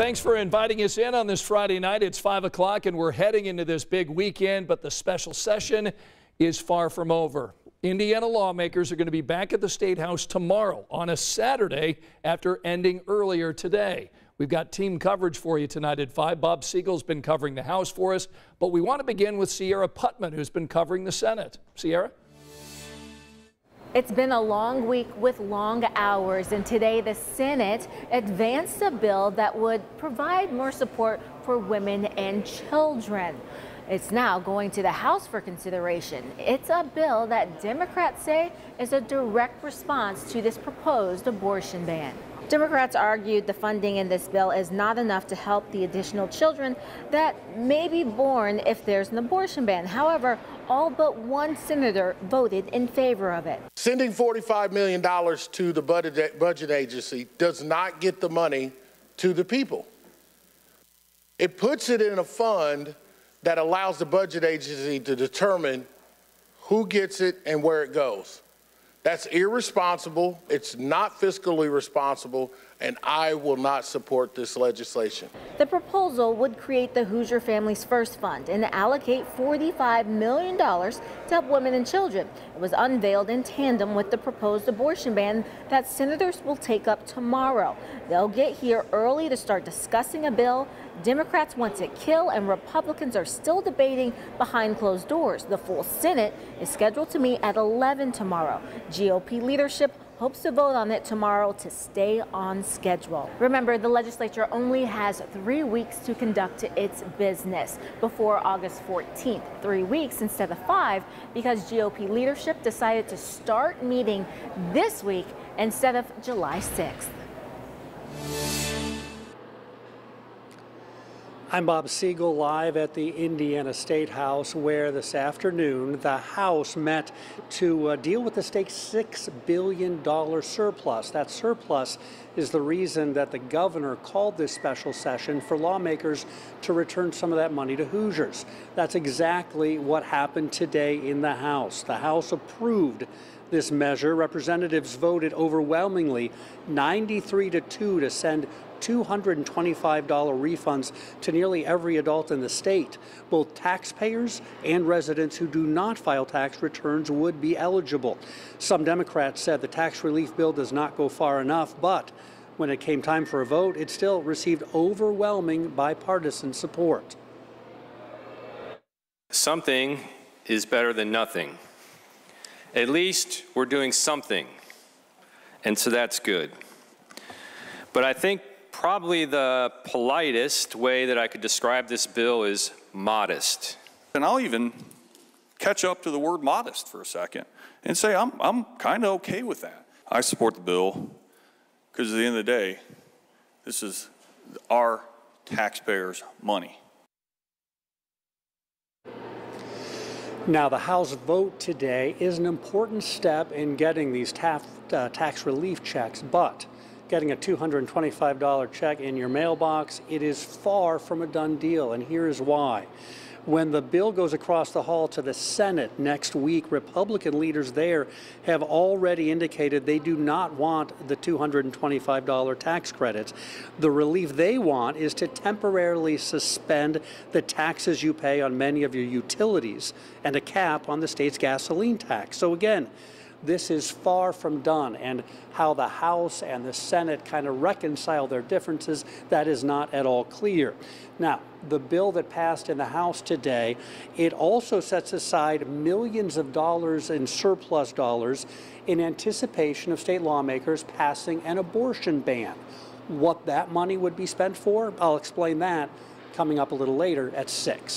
Thanks for inviting us in on this Friday night. It's 5 o'clock and we're heading into this big weekend, but the special session is far from over. Indiana lawmakers are going to be back at the State House tomorrow on a Saturday after ending earlier today. We've got team coverage for you tonight at 5. Bob Siegel's been covering the House for us, but we want to begin with Sierra Putman, who's been covering the Senate. Sierra? It's been a long week with long hours, and today the Senate advanced a bill that would provide more support for women and children. It's now going to the House for consideration. It's a bill that Democrats say is a direct response to this proposed abortion ban. Democrats argued the funding in this bill is not enough to help the additional children that may be born if there's an abortion ban. However, all but one senator voted in favor of it. Sending $45 million to the budget agency does not get the money to the people. It puts it in a fund that allows the budget agency to determine who gets it and where it goes. That's irresponsible, it's not fiscally responsible, and I will not support this legislation. The proposal would create the Hoosier Families First Fund and allocate $45 million to help women and children. It was unveiled in tandem with the proposed abortion ban that senators will take up tomorrow. They'll get here early to start discussing a bill Democrats want to kill, and Republicans are still debating behind closed doors. The full Senate is scheduled to meet at 11 tomorrow. GOP leadership hopes to vote on it tomorrow to stay on schedule. Remember, the legislature only has 3 weeks to conduct its business before August 14th. 3 weeks instead of 5 because GOP leadership decided to start meeting this week instead of July 6th. I'm Bob Siegel, live at the Indiana State House, where this afternoon the House met to deal with the state's $6 billion surplus. That surplus is the reason that the governor called this special session for lawmakers to return some of that money to Hoosiers. That's exactly what happened today in the House. The House approved this measure. Representatives voted overwhelmingly 93-2 to send $225 refunds to nearly every adult in the state. Both taxpayers and residents who do not file tax returns would be eligible. Some Democrats said the tax relief bill does not go far enough, but when it came time for a vote, it still received overwhelming bipartisan support. Something is better than nothing. At least we're doing something, and so that's good. But I think probably the politest way that I could describe this bill is modest. And I'll even catch up to the word modest for a second and say I'm kind of okay with that. I support the bill because at the end of the day, this is our taxpayers' money. Now, the House vote today is an important step in getting these tax relief checks, but getting a $225 check in your mailbox, it is far from a done deal, and here is why. When the bill goes across the hall to the Senate next week, Republican leaders there have already indicated they do not want the $225 tax credits. The relief they want is to temporarily suspend the taxes you pay on many of your utilities and a cap on the state's gasoline tax. So again, this is far from done, and how the House and the Senate kind of reconcile their differences, that is not at all clear. Now, the bill that passed in the House today, it also sets aside millions of dollars in surplus dollars in anticipation of state lawmakers passing an abortion ban. What that money would be spent for, I'll explain that coming up a little later at 6.